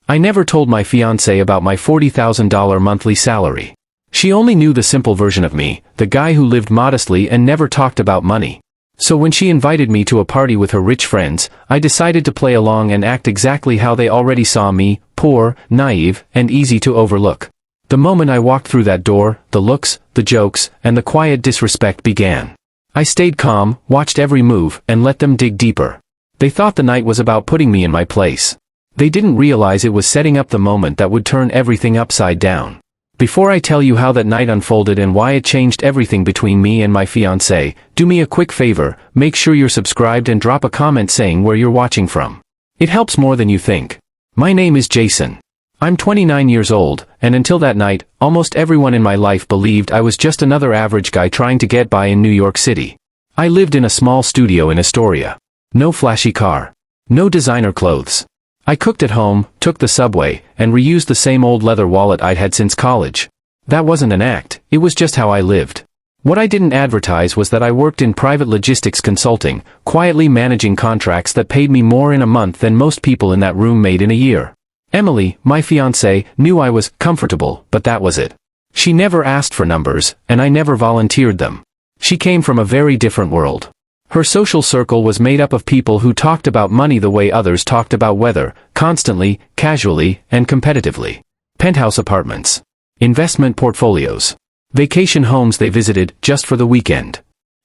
I never told my fiancée about my $40,000 monthly salary. She only knew the simple version of me, the guy who lived modestly and never talked about money. So when she invited me to a party with her rich friends, I decided to play along and act exactly how they already saw me, poor, naive, and easy to overlook. The moment I walked through that door, the looks, the jokes, and the quiet disrespect began. I stayed calm, watched every move, and let them dig deeper. They thought the night was about putting me in my place. They didn't realize it was setting up the moment that would turn everything upside down. Before I tell you how that night unfolded and why it changed everything between me and my fiancé, do me a quick favor, make sure you're subscribed and drop a comment saying where you're watching from. It helps more than you think. My name is Jason. I'm 29 years old, and until that night, almost everyone in my life believed I was just another average guy trying to get by in New York City. I lived in a small studio in Astoria. No flashy car. No designer clothes. I cooked at home, took the subway, and reused the same old leather wallet I'd had since college. That wasn't an act, it was just how I lived. What I didn't advertise was that I worked in private logistics consulting, quietly managing contracts that paid me more in a month than most people in that room made in a year. Emily, my fiancée, knew I was comfortable, but that was it. She never asked for numbers, and I never volunteered them. She came from a very different world. Her social circle was made up of people who talked about money the way others talked about weather, constantly, casually, and competitively. Penthouse apartments. Investment portfolios. Vacation homes they visited just for the weekend.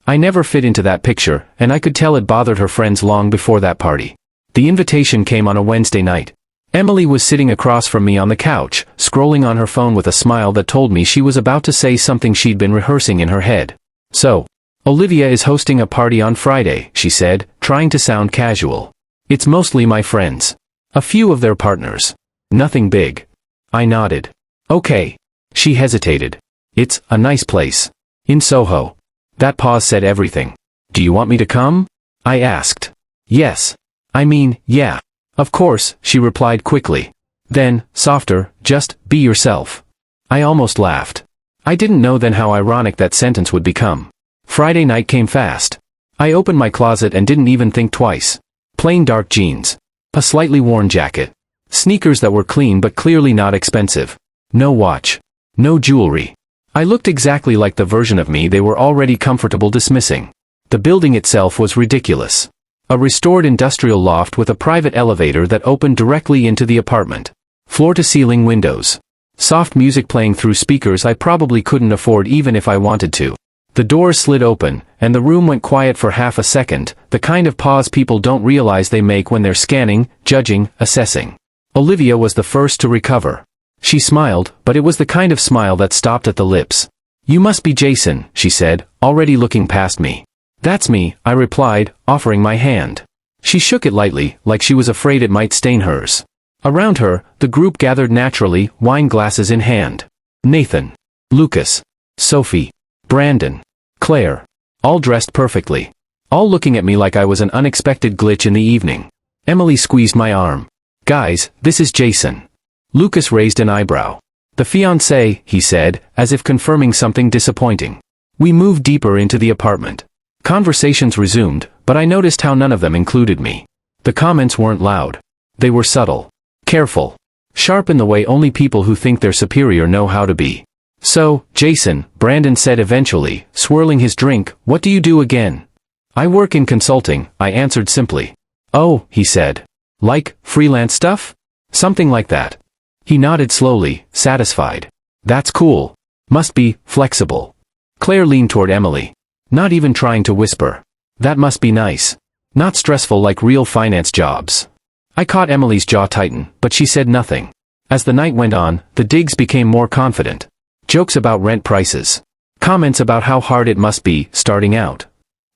I never fit into that picture, and I could tell it bothered her friends long before that party. The invitation came on a Wednesday night. Emily was sitting across from me on the couch, scrolling on her phone with a smile that told me she was about to say something she'd been rehearsing in her head. So, Olivia is hosting a party on Friday, she said, trying to sound casual. It's mostly my friends. A few of their partners. Nothing big. I nodded. Okay. She hesitated. It's a nice place. In Soho. That pause said everything. Do you want me to come? I asked. Yes. I mean, yeah. Of course, she replied quickly. Then, softer, just be yourself. I almost laughed. I didn't know then how ironic that sentence would become. Friday night came fast. I opened my closet and didn't even think twice. Plain dark jeans. A slightly worn jacket. Sneakers that were clean but clearly not expensive. No watch. No jewelry. I looked exactly like the version of me they were already comfortable dismissing. The building itself was ridiculous. A restored industrial loft with a private elevator that opened directly into the apartment. Floor-to-ceiling windows. Soft music playing through speakers I probably couldn't afford even if I wanted to. The doors slid open, and the room went quiet for half a second, the kind of pause people don't realize they make when they're scanning, judging, assessing. Olivia was the first to recover. She smiled, but it was the kind of smile that stopped at the lips. You must be Jason, she said, already looking past me. That's me, I replied, offering my hand. She shook it lightly, like she was afraid it might stain hers. Around her, the group gathered naturally, wine glasses in hand. Nathan. Lucas. Sophie. Brandon. Claire. All dressed perfectly. All looking at me like I was an unexpected glitch in the evening. Emily squeezed my arm. Guys, this is Jason. Lucas raised an eyebrow. The fiancé, he said, as if confirming something disappointing. We moved deeper into the apartment. Conversations resumed, but I noticed how none of them included me. The comments weren't loud. They were subtle. Careful. Sharp in the way only people who think they're superior know how to be. So, Jason, Brandon said eventually, swirling his drink, what do you do again? I work in consulting, I answered simply. Oh, he said. Like, freelance stuff? Something like that. He nodded slowly, satisfied. That's cool. Must be flexible. Claire leaned toward Emily. Not even trying to whisper. That must be nice. Not stressful like real finance jobs. I caught Emily's jaw tighten, but she said nothing. As the night went on, the digs became more confident. Jokes about rent prices. Comments about how hard it must be, starting out.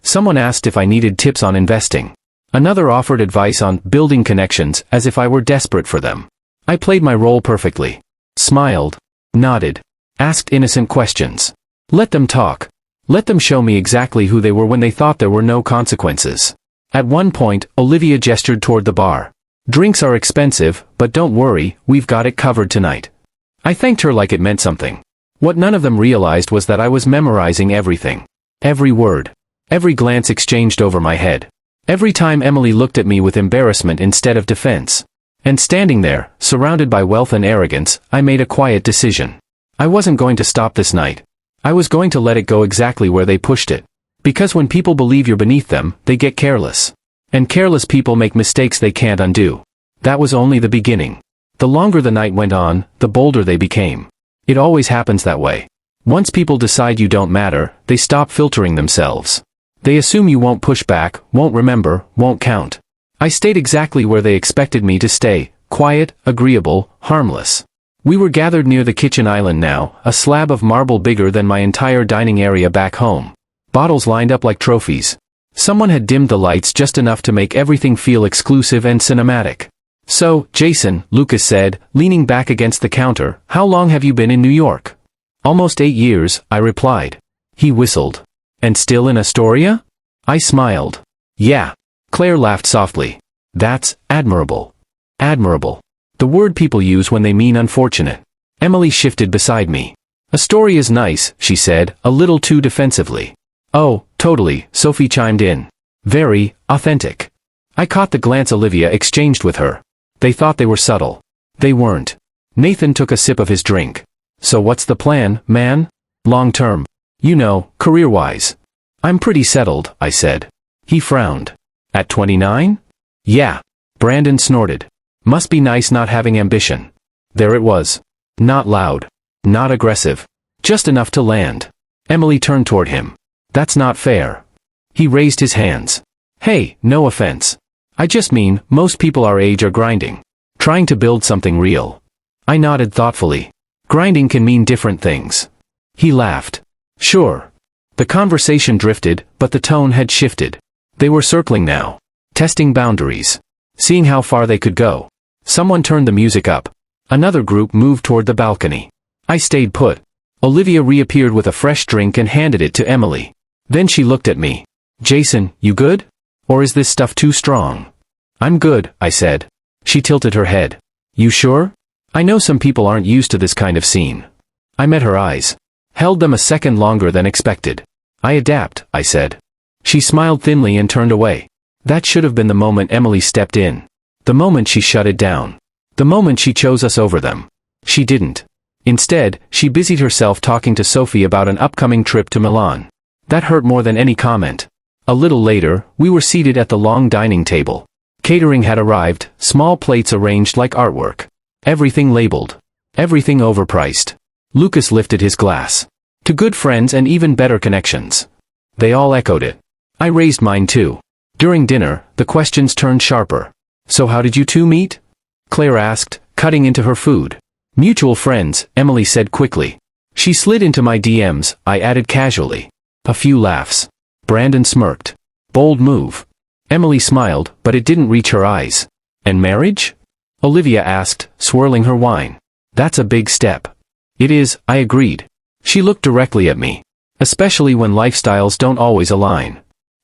Someone asked if I needed tips on investing. Another offered advice on building connections, as if I were desperate for them. I played my role perfectly. Smiled. Nodded. Asked innocent questions. Let them talk. Let them show me exactly who they were when they thought there were no consequences. At one point, Olivia gestured toward the bar. Drinks are expensive, but don't worry, we've got it covered tonight. I thanked her like it meant something. What none of them realized was that I was memorizing everything. Every word. Every glance exchanged over my head. Every time Emily looked at me with embarrassment instead of defense. And standing there, surrounded by wealth and arrogance, I made a quiet decision. I wasn't going to stop this night. I was going to let it go exactly where they pushed it. Because when people believe you're beneath them, they get careless. And careless people make mistakes they can't undo. That was only the beginning. The longer the night went on, the bolder they became. It always happens that way. Once people decide you don't matter, they stop filtering themselves. They assume you won't push back, won't remember, won't count. I stayed exactly where they expected me to stay, quiet, agreeable, harmless. We were gathered near the kitchen island now, a slab of marble bigger than my entire dining area back home. Bottles lined up like trophies. Someone had dimmed the lights just enough to make everything feel exclusive and cinematic. "So, Jason," Lucas said, leaning back against the counter, "how long have you been in New York?" "Almost 8 years," I replied. He whistled. "And still in Astoria?" I smiled. "Yeah." Claire laughed softly. "That's admirable." Admirable. The word people use when they mean unfortunate. Emily shifted beside me. "Astoria's nice," she said, a little too defensively. "Oh, totally," Sophie chimed in. "Very authentic." I caught the glance Olivia exchanged with her. They thought they were subtle. They weren't. Nathan took a sip of his drink. "So what's the plan, man? Long term. You know, career-wise." "I'm pretty settled," I said. He frowned. "At 29? "Yeah." Brandon snorted. "Must be nice not having ambition." There it was. Not loud. Not aggressive. Just enough to land. Emily turned toward him. "That's not fair." He raised his hands. "Hey, no offense. I just mean, most people our age are grinding. Trying to build something real." I nodded thoughtfully. "Grinding can mean different things." He laughed. "Sure." The conversation drifted, but the tone had shifted. They were circling now. Testing boundaries. Seeing how far they could go. Someone turned the music up. Another group moved toward the balcony. I stayed put. Olivia reappeared with a fresh drink and handed it to Emily. Then she looked at me. "Jason, you good? Or is this stuff too strong?" "I'm good," I said. She tilted her head. "You sure? I know some people aren't used to this kind of scene." I met her eyes. Held them a second longer than expected. "I adapt," I said. She smiled thinly and turned away. That should have been the moment Emily stepped in. The moment she shut it down. The moment she chose us over them. She didn't. Instead, she busied herself talking to Sophie about an upcoming trip to Milan. That hurt more than any comment. A little later, we were seated at the long dining table. Catering had arrived, small plates arranged like artwork. Everything labeled. Everything overpriced. Lucas lifted his glass. "To good friends and even better connections." They all echoed it. I raised mine too. During dinner, the questions turned sharper. "So how did you two meet?" Claire asked, cutting into her food. "Mutual friends," Emily said quickly. "She slid into my DMs," I added casually. A few laughs. Brandon smirked. "Bold move." Emily smiled, but it didn't reach her eyes. "And marriage?" Olivia asked, swirling her wine. "That's a big step." "It is," I agreed. She looked directly at me. Especially when lifestyles don't always align.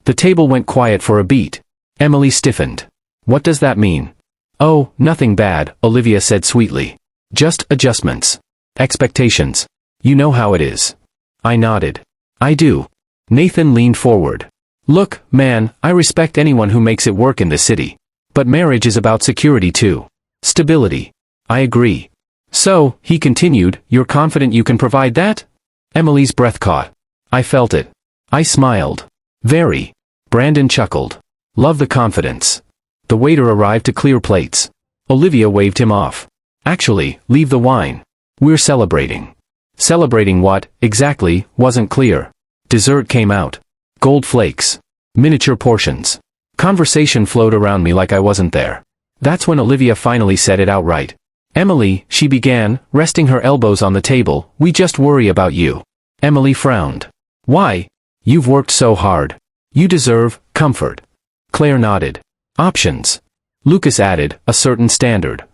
The table went quiet for a beat. Emily stiffened. "What does that mean?" "Oh, nothing bad," Olivia said sweetly. "Just adjustments. Expectations. You know how it is." I nodded. "I do." Nathan leaned forward. "Look, man, I respect anyone who makes it work in this city. But marriage is about security too. Stability." "I agree." "So," he continued, "you're confident you can provide that?" Emily's breath caught. I felt it. I smiled. "Very." Brandon chuckled. "Love the confidence." The waiter arrived to clear plates. Olivia waved him off. "Actually, leave the wine. We're celebrating." Celebrating what, exactly, wasn't clear. Dessert came out. Gold flakes. Miniature portions. Conversation flowed around me like I wasn't there. That's when Olivia finally said it outright. "Emily," she began, resting her elbows on the table, "we just worry about you." Emily frowned. "Why? You've worked so hard. You deserve comfort." Claire nodded. "Options." Lucas added, "A certain standard."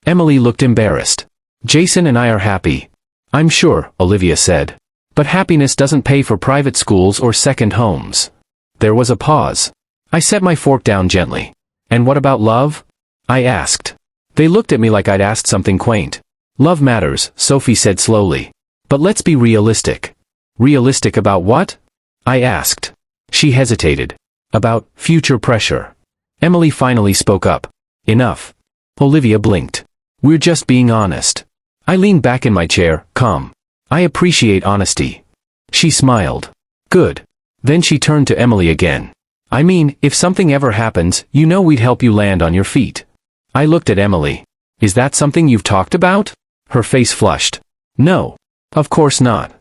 Emily looked embarrassed. "Jason and I are happy." "I'm sure," Olivia said. "But happiness doesn't pay for private schools or second homes." There was a pause. I set my fork down gently. "And what about love?" I asked. They looked at me like I'd asked something quaint. "Love matters," Sophie said slowly. "But let's be realistic." "Realistic about what?" I asked. She hesitated. "About future pressure." Emily finally spoke up. "Enough. Olivia blinked. We're just being honest. I leaned back in my chair, calm. I appreciate honesty. She smiled. Good. Then she turned to Emily again. I mean, if something ever happens, you know we'd help you land on your feet. I looked at Emily. Is that something you've talked about? Her face flushed. No. Of course not.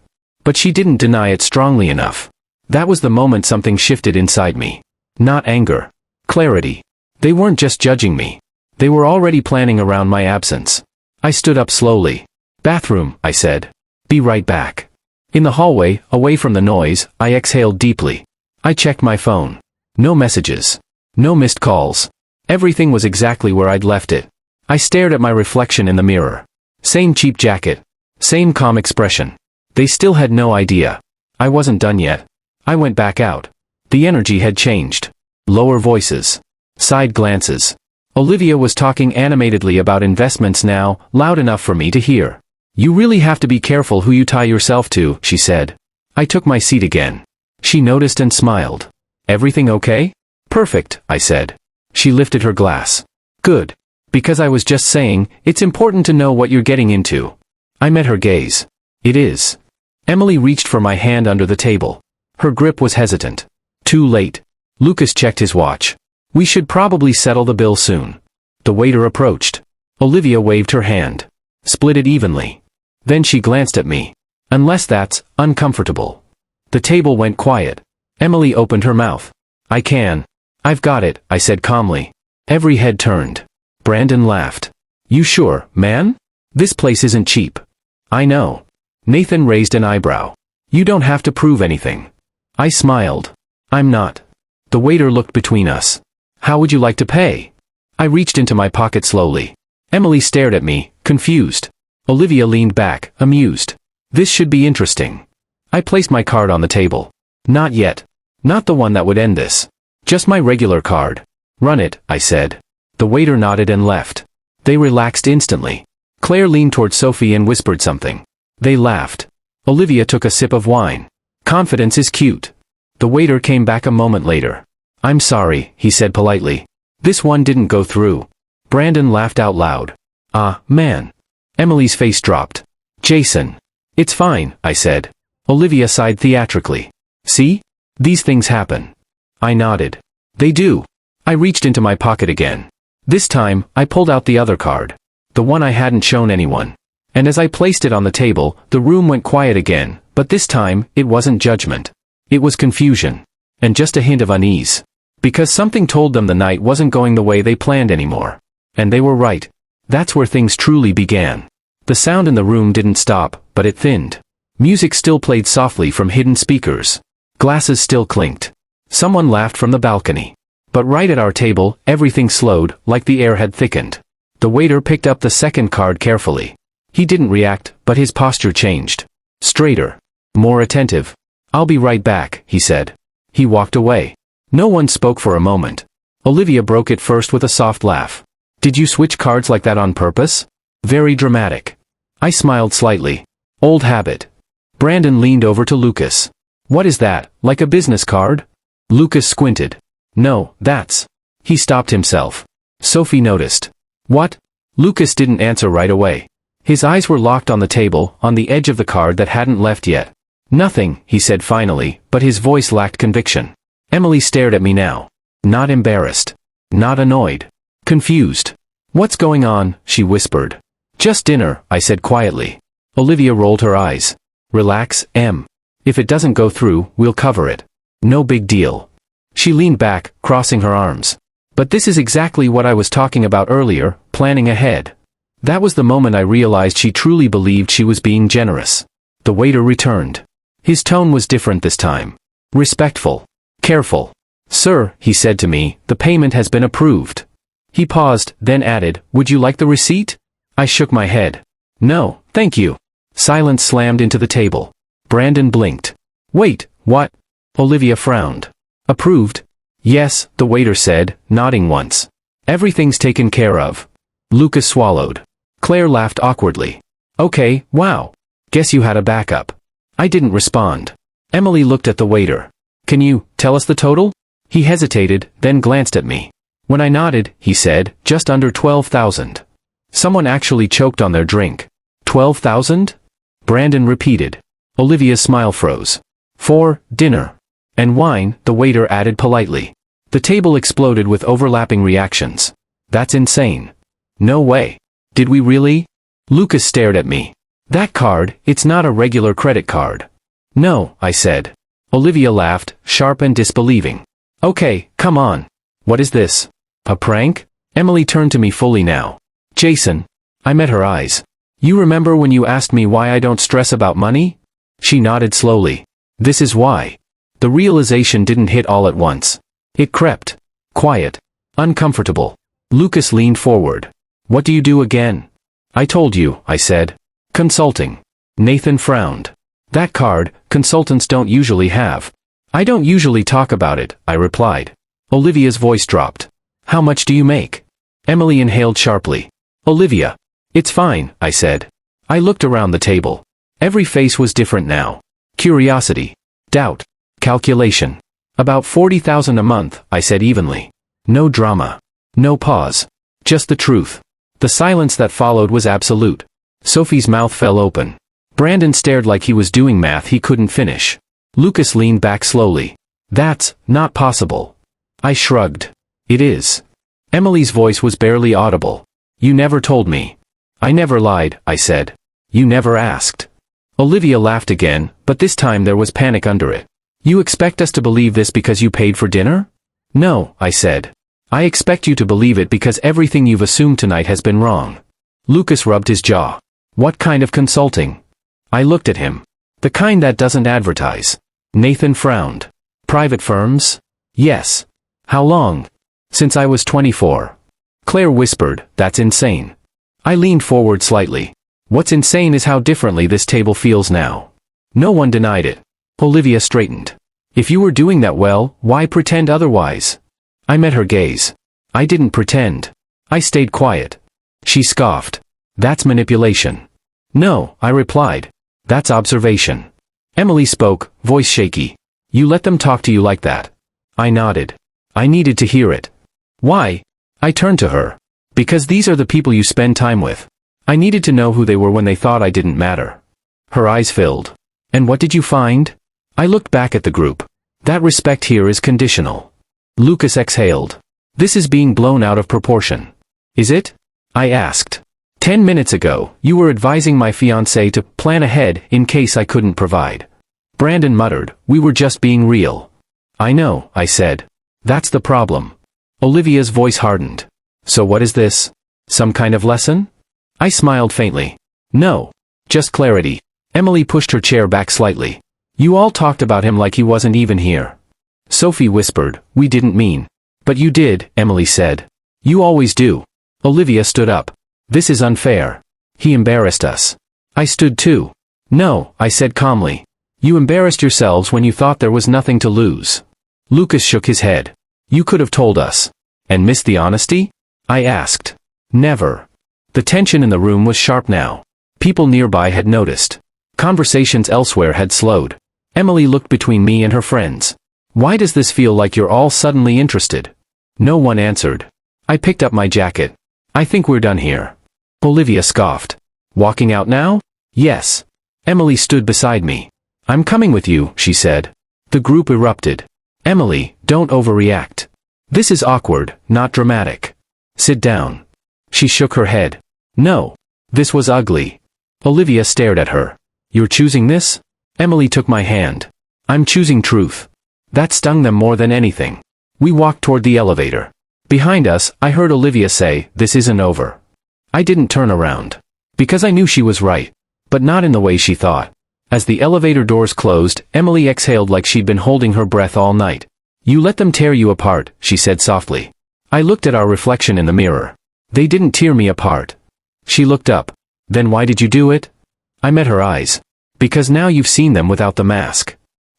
But she didn't deny it strongly enough. That was the moment something shifted inside me. Not anger. Clarity. They weren't just judging me. They were already planning around my absence. I stood up slowly. Bathroom, I said. Be right back. In the hallway, away from the noise, I exhaled deeply. I checked my phone. No messages. No missed calls. Everything was exactly where I'd left it. I stared at my reflection in the mirror. Same cheap jacket. Same calm expression. They still had no idea. I wasn't done yet. I went back out. The energy had changed. Lower voices. Side glances. Olivia was talking animatedly about investments now, loud enough for me to hear. You really have to be careful who you tie yourself to, she said. I took my seat again. She noticed and smiled. Everything okay? Perfect, I said. She lifted her glass. Good. Because I was just saying, it's important to know what you're getting into. I met her gaze. It is. Emily reached for my hand under the table. Her grip was hesitant. Too late. Lucas checked his watch. We should probably settle the bill soon. The waiter approached. Olivia waved her hand. Split it evenly. Then she glanced at me. Unless that's uncomfortable. The table went quiet. Emily opened her mouth. I can. I've got it, I said calmly. Every head turned. Brandon laughed. You sure, man? This place isn't cheap. I know. Nathan raised an eyebrow. You don't have to prove anything. I smiled. I'm not. The waiter looked between us. How would you like to pay? I reached into my pocket slowly. Emily stared at me, confused. Olivia leaned back, amused. This should be interesting. I placed my card on the table. Not yet. Not the one that would end this. Just my regular card. Run it, I said. The waiter nodded and left. They relaxed instantly. Claire leaned toward Sophie and whispered something. They laughed. Olivia took a sip of wine. Confidence is cute. The waiter came back a moment later. I'm sorry, he said politely. This one didn't go through. Brandon laughed out loud. Ah, man. Emily's face dropped. Jason. It's fine, I said. Olivia sighed theatrically. See? These things happen. I nodded. They do. I reached into my pocket again. This time, I pulled out the other card. The one I hadn't shown anyone. And as I placed it on the table, the room went quiet again, but this time, it wasn't judgment. It was confusion. And just a hint of unease. Because something told them the night wasn't going the way they planned anymore. And they were right. That's where things truly began. The sound in the room didn't stop, but it thinned. Music still played softly from hidden speakers. Glasses still clinked. Someone laughed from the balcony. But right at our table, everything slowed, like the air had thickened. The waiter picked up the second card carefully. He didn't react, but his posture changed. Straighter. More attentive. I'll be right back, he said. He walked away. No one spoke for a moment. Olivia broke it first with a soft laugh. Did you switch cards like that on purpose? Very dramatic. I smiled slightly. Old habit. Brandon leaned over to Lucas. What is that, like a business card? Lucas squinted. No, that's... He stopped himself. Sophie noticed. What? Lucas didn't answer right away. His eyes were locked on the table, on the edge of the card that hadn't left yet. Nothing, he said finally, but his voice lacked conviction. Emily stared at me now. Not embarrassed. Not annoyed. Confused. What's going on? She whispered. Just dinner, I said quietly. Olivia rolled her eyes. Relax, Em. If it doesn't go through, we'll cover it. No big deal. She leaned back, crossing her arms. But this is exactly what I was talking about earlier, planning ahead. That was the moment I realized she truly believed she was being generous. The waiter returned. His tone was different this time. Respectful. Careful. Sir, he said to me, the payment has been approved. He paused, then added, would you like the receipt? I shook my head. No, thank you. Silence slammed into the table. Brandon blinked. Wait, what? Olivia frowned. Approved? Yes, the waiter said, nodding once. Everything's taken care of. Lucas swallowed. Claire laughed awkwardly. Okay, wow. Guess you had a backup. I didn't respond. Emily looked at the waiter. Can you tell us the total? He hesitated, then glanced at me. When I nodded, he said, just under 12,000. Someone actually choked on their drink. 12,000? Brandon repeated. Olivia's smile froze. For dinner. And wine, the waiter added politely. The table exploded with overlapping reactions. That's insane. No way. Did we really? Lucas stared at me. That card, it's not a regular credit card. No, I said. Olivia laughed, sharp and disbelieving. Okay, come on. What is this? A prank? Emily turned to me fully now. Jason. I met her eyes. You remember when you asked me why I don't stress about money? She nodded slowly. This is why. The realization didn't hit all at once. It crept. Quiet. Uncomfortable. Lucas leaned forward. What do you do again? I told you, I said. Consulting. Nathan frowned. That card, consultants don't usually have. I don't usually talk about it, I replied. Olivia's voice dropped. How much do you make? Emily inhaled sharply. Olivia. It's fine, I said. I looked around the table. Every face was different now. Curiosity. Doubt. Calculation. About 40,000 a month, I said evenly. No drama. No pause. Just the truth. The silence that followed was absolute. Sophie's mouth fell open. Brandon stared like he was doing math he couldn't finish. Lucas leaned back slowly. That's not possible. I shrugged. It is. Emily's voice was barely audible. You never told me. I never lied, I said. You never asked. Olivia laughed again, but this time there was panic under it. You expect us to believe this because you paid for dinner? No, I said. I expect you to believe it because everything you've assumed tonight has been wrong. Lucas rubbed his jaw. What kind of consulting? I looked at him. The kind that doesn't advertise. Nathan frowned. Private firms? Yes. How long? Since I was 24. Claire whispered, that's insane. I leaned forward slightly. What's insane is how differently this table feels now. No one denied it. Olivia straightened. If you were doing that well, why pretend otherwise? I met her gaze. I didn't pretend. I stayed quiet. She scoffed. That's manipulation. No, I replied. That's observation. Emily spoke, voice shaky. You let them talk to you like that. I nodded. I needed to hear it. Why? I turned to her. Because these are the people you spend time with. I needed to know who they were when they thought I didn't matter. Her eyes filled. And what did you find? I looked back at the group. That respect here is conditional. Lucas exhaled. This is being blown out of proportion. Is it? I asked. 10 minutes ago, you were advising my fiancée to plan ahead in case I couldn't provide. Brandon muttered, we were just being real. I know, I said. That's the problem. Olivia's voice hardened. So what is this? Some kind of lesson? I smiled faintly. No. Just clarity. Emily pushed her chair back slightly. You all talked about him like he wasn't even here. Sophie whispered, we didn't mean. But you did, Emily said. You always do. Olivia stood up. This is unfair. He embarrassed us. I stood too. No, I said calmly. You embarrassed yourselves when you thought there was nothing to lose. Lucas shook his head. You could have told us. And missed the honesty? I asked. Never. The tension in the room was sharp now. People nearby had noticed. Conversations elsewhere had slowed. Emily looked between me and her friends. Why does this feel like you're all suddenly interested? No one answered. I picked up my jacket. I think we're done here. Olivia scoffed. Walking out now? Yes. Emily stood beside me. I'm coming with you, she said. The group erupted. Emily, don't overreact. This is awkward, not dramatic. Sit down. She shook her head. No. This was ugly. Olivia stared at her. You're choosing this? Emily took my hand. I'm choosing truth. That stung them more than anything. We walked toward the elevator. Behind us, I heard Olivia say, this isn't over. I didn't turn around. Because I knew she was right. But not in the way she thought. As the elevator doors closed, Emily exhaled like she'd been holding her breath all night. You let them tear you apart, she said softly. I looked at our reflection in the mirror. They didn't tear me apart. She looked up. Then why did you do it? I met her eyes. Because now you've seen them without the mask.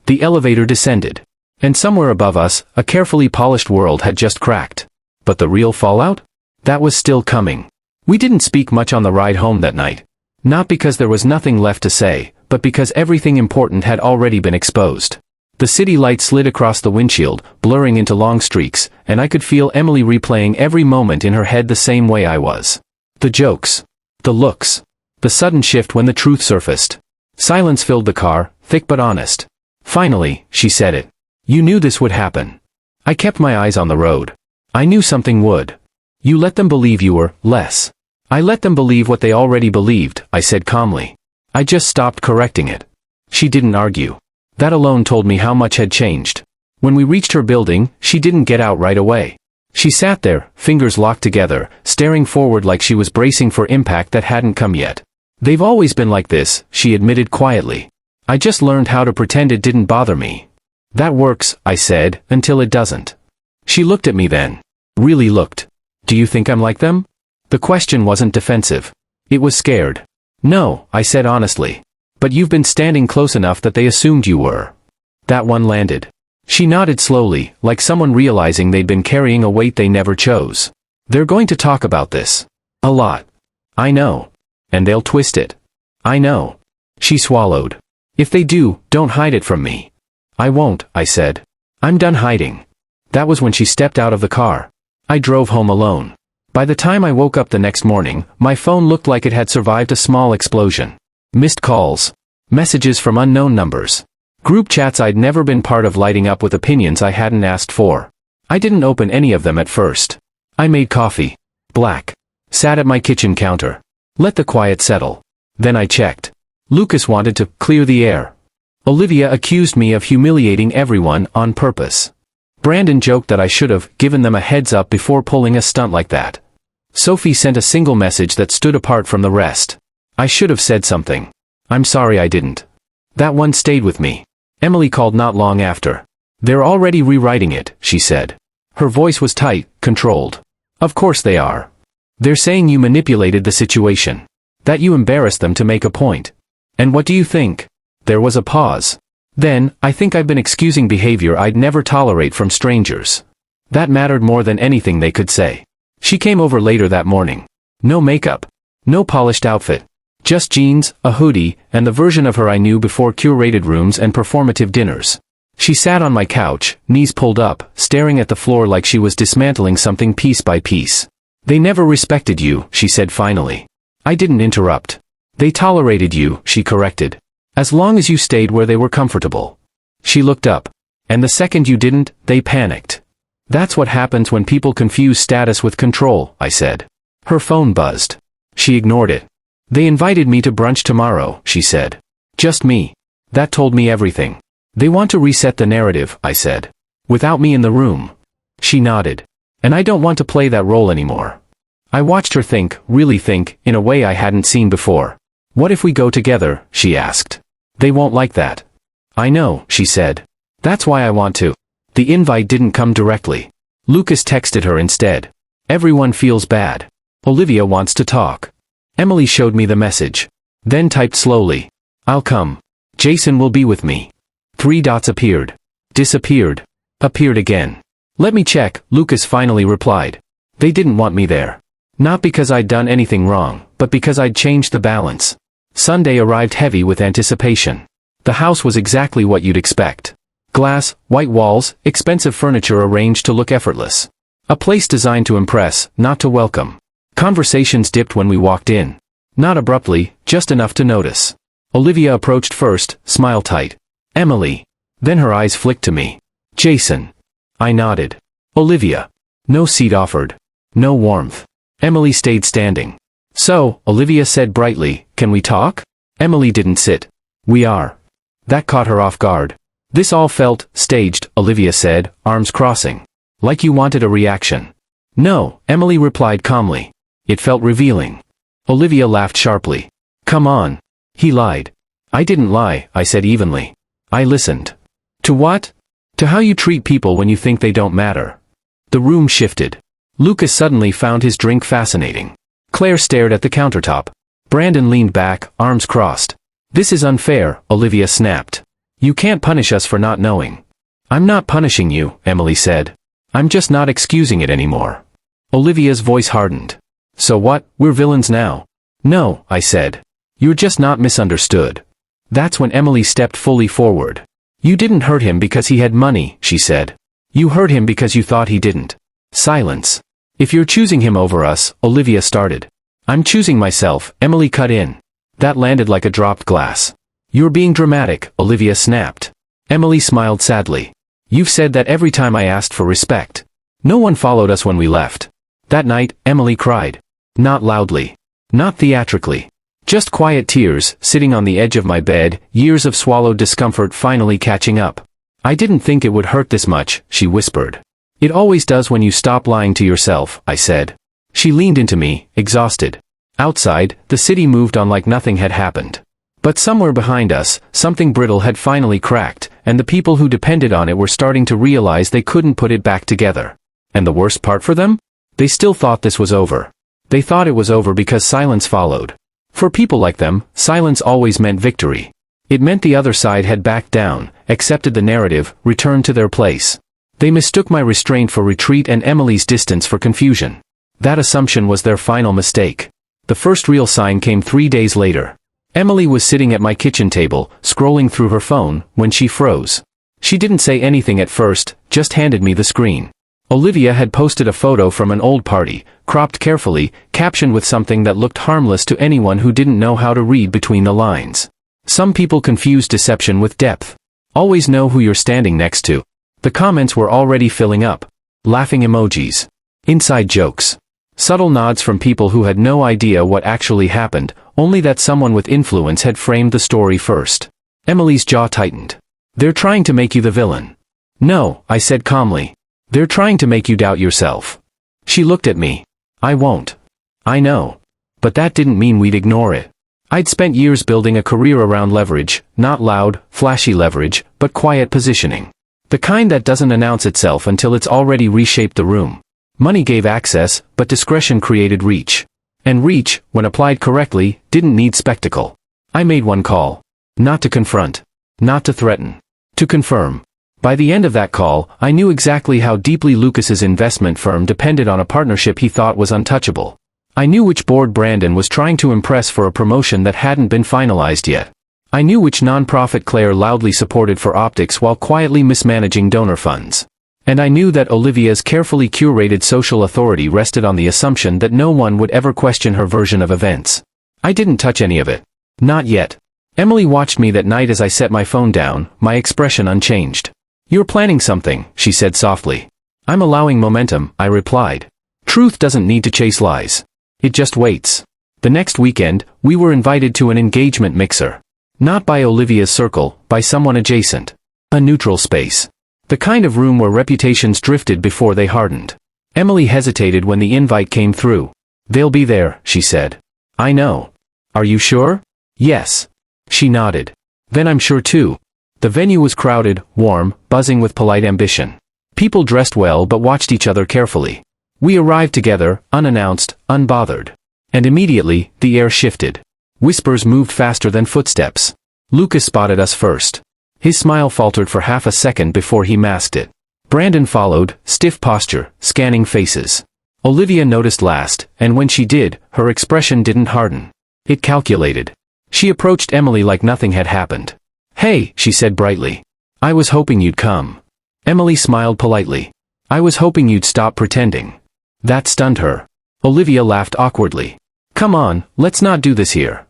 The elevator descended. And somewhere above us, a carefully polished world had just cracked. But the real fallout? That was still coming. We didn't speak much on the ride home that night. Not because there was nothing left to say, but because everything important had already been exposed. The city light slid across the windshield, blurring into long streaks, and I could feel Emily replaying every moment in her head the same way I was. The jokes. The looks. The sudden shift when the truth surfaced. Silence filled the car, thick but honest. Finally, she said it. You knew this would happen. I kept my eyes on the road. I knew something would. You let them believe you were less. I let them believe what they already believed, I said calmly. I just stopped correcting it. She didn't argue. That alone told me how much had changed. When we reached her building, she didn't get out right away. She sat there, fingers locked together, staring forward like she was bracing for impact that hadn't come yet. They've always been like this, she admitted quietly. I just learned how to pretend it didn't bother me. That works, I said, until it doesn't. She looked at me then. Really looked. Do you think I'm like them? The question wasn't defensive. It was scared. No, I said honestly. But you've been standing close enough that they assumed you were. That one landed. She nodded slowly, like someone realizing they'd been carrying a weight they never chose. They're going to talk about this. A lot. I know. And they'll twist it. I know. She swallowed. If they do, don't hide it from me. I won't, I said. I'm done hiding. That was when she stepped out of the car. I drove home alone. By the time I woke up the next morning, my phone looked like it had survived a small explosion. Missed calls. Messages from unknown numbers. Group chats I'd never been part of lighting up with opinions I hadn't asked for. I didn't open any of them at first. I made coffee. Black. Sat at my kitchen counter. Let the quiet settle. Then I checked. Lucas wanted to clear the air. Olivia accused me of humiliating everyone on purpose. Brandon joked that I should have given them a heads up before pulling a stunt like that. Sophie sent a single message that stood apart from the rest. I should have said something. I'm sorry I didn't. That one stayed with me. Emily called not long after. They're already rewriting it, she said. Her voice was tight, controlled. Of course they are. They're saying you manipulated the situation. That you embarrassed them to make a point. And what do you think? There was a pause. Then, I think I've been excusing behavior I'd never tolerate from strangers. That mattered more than anything they could say. She came over later that morning. No makeup. No polished outfit. Just jeans, a hoodie, and the version of her I knew before curated rooms and performative dinners. She sat on my couch, knees pulled up, staring at the floor like she was dismantling something piece by piece. They never respected you, she said finally. I didn't interrupt. They tolerated you, she corrected. As long as you stayed where they were comfortable. She looked up. And the second you didn't, they panicked. That's what happens when people confuse status with control, I said. Her phone buzzed. She ignored it. They invited me to brunch tomorrow, she said. Just me. That told me everything. They want to reset the narrative, I said. Without me in the room. She nodded. And I don't want to play that role anymore. I watched her think, really think, in a way I hadn't seen before. What if we go together, she asked. They won't like that. I know, she said. That's why I want to. The invite didn't come directly. Lucas texted her instead. Everyone feels bad. Olivia wants to talk. Emily showed me the message. Then typed slowly. I'll come. Jason will be with me. 3 dots appeared. Disappeared. Appeared again. Let me check, Lucas finally replied. They didn't want me there. Not because I'd done anything wrong, but because I'd changed the balance. Sunday arrived heavy with anticipation. The house was exactly what you'd expect. Glass, white walls, expensive furniture arranged to look effortless. A place designed to impress, not to welcome. Conversations dipped when we walked in. Not abruptly, just enough to notice. Olivia approached first, smile tight. Emily. Then her eyes flicked to me. Jason. I nodded. Olivia. No seat offered. No warmth. Emily stayed standing. So, Olivia said brightly, can we talk? Emily didn't sit. We are. That caught her off guard. This all felt staged, Olivia said, arms crossing. Like you wanted a reaction. No, Emily replied calmly. It felt revealing. Olivia laughed sharply. Come on. He lied. I didn't lie, I said evenly. I listened. To what? To how you treat people when you think they don't matter. The room shifted. Lucas suddenly found his drink fascinating. Claire stared at the countertop. Brandon leaned back, arms crossed. This is unfair, Olivia snapped. You can't punish us for not knowing. I'm not punishing you, Emily said. I'm just not excusing it anymore. Olivia's voice hardened. So what, we're villains now? No, I said. You're just not misunderstood. That's when Emily stepped fully forward. You didn't hurt him because he had money, she said. You hurt him because you thought he didn't. Silence. If you're choosing him over us, Olivia started. I'm choosing myself, Emily cut in. That landed like a dropped glass. You're being dramatic, Olivia snapped. Emily smiled sadly. You've said that every time I asked for respect. No one followed us when we left. That night, Emily cried. Not loudly. Not theatrically. Just quiet tears, sitting on the edge of my bed, years of swallowed discomfort finally catching up. I didn't think it would hurt this much, she whispered. It always does when you stop lying to yourself, I said. She leaned into me, exhausted. Outside, the city moved on like nothing had happened. But somewhere behind us, something brittle had finally cracked, and the people who depended on it were starting to realize they couldn't put it back together. And the worst part for them? They still thought this was over. They thought it was over because silence followed. For people like them, silence always meant victory. It meant the other side had backed down, accepted the narrative, returned to their place. They mistook my restraint for retreat and Emily's distance for confusion. That assumption was their final mistake. The first real sign came 3 days later. Emily was sitting at my kitchen table, scrolling through her phone, when she froze. She didn't say anything at first, just handed me the screen. Olivia had posted a photo from an old party, cropped carefully, captioned with something that looked harmless to anyone who didn't know how to read between the lines. Some people confuse deception with depth. Always know who you're standing next to. The comments were already filling up. Laughing emojis. Inside jokes. Subtle nods from people who had no idea what actually happened, only that someone with influence had framed the story first. Emily's jaw tightened. They're trying to make you the villain. No, I said calmly. They're trying to make you doubt yourself. She looked at me. I won't. I know. But that didn't mean we'd ignore it. I'd spent years building a career around leverage, not loud, flashy leverage, but quiet positioning. The kind that doesn't announce itself until it's already reshaped the room. Money gave access, but discretion created reach. And reach, when applied correctly, didn't need spectacle. I made one call. Not to confront. Not to threaten. To confirm. By the end of that call, I knew exactly how deeply Lucas's investment firm depended on a partnership he thought was untouchable. I knew which board Brandon was trying to impress for a promotion that hadn't been finalized yet. I knew which nonprofit Claire loudly supported for optics while quietly mismanaging donor funds. And I knew that Olivia's carefully curated social authority rested on the assumption that no one would ever question her version of events. I didn't touch any of it. Not yet. Emily watched me that night as I set my phone down, my expression unchanged. You're planning something, she said softly. I'm allowing momentum, I replied. Truth doesn't need to chase lies. It just waits. The next weekend, we were invited to an engagement mixer. Not by Olivia's circle, by someone adjacent. A neutral space. The kind of room where reputations drifted before they hardened. Emily hesitated when the invite came through. They'll be there, she said. I know. Are you sure? Yes. She nodded. Then I'm sure too. The venue was crowded, warm, buzzing with polite ambition. People dressed well but watched each other carefully. We arrived together, unannounced, unbothered. And immediately, the air shifted. Whispers moved faster than footsteps. Lucas spotted us first. His smile faltered for half a second before he masked it. Brandon followed, stiff posture, scanning faces. Olivia noticed last, and when she did, her expression didn't harden. It calculated. She approached Emily like nothing had happened. Hey, she said brightly. I was hoping you'd come. Emily smiled politely. I was hoping you'd stop pretending. That stunned her. Olivia laughed awkwardly. Come on, let's not do this here.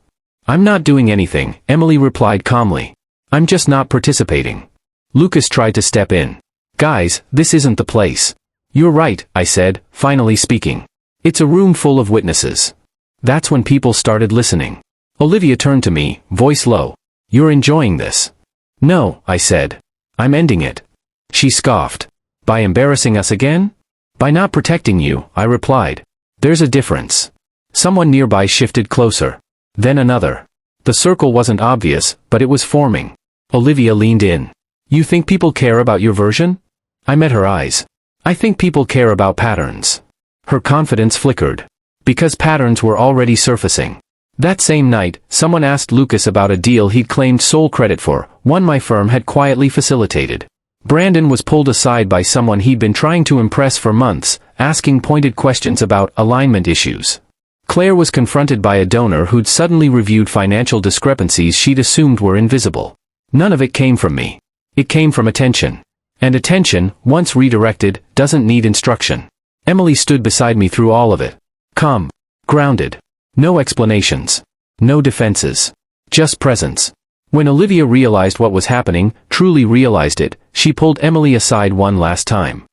I'm not doing anything, Emily replied calmly. I'm just not participating. Lucas tried to step in. Guys, this isn't the place. You're right, I said, finally speaking. It's a room full of witnesses. That's when people started listening. Olivia turned to me, voice low. You're enjoying this. No, I said. I'm ending it. She scoffed. By embarrassing us again? By not protecting you, I replied. There's a difference. Someone nearby shifted closer. Then another. The circle wasn't obvious, but it was forming. Olivia leaned in. You think people care about your version? I met her eyes. I think people care about patterns. Her confidence flickered. Because patterns were already surfacing. That same night, someone asked Lucas about a deal he'd claimed sole credit for, one my firm had quietly facilitated. Brandon was pulled aside by someone he'd been trying to impress for months, asking pointed questions about alignment issues. Claire was confronted by a donor who'd suddenly reviewed financial discrepancies she'd assumed were invisible. None of it came from me. It came from attention. And attention, once redirected, doesn't need instruction. Emily stood beside me through all of it. Calm. Grounded. No explanations. No defenses. Just presence. When Olivia realized what was happening, truly realized it, she pulled Emily aside one last time.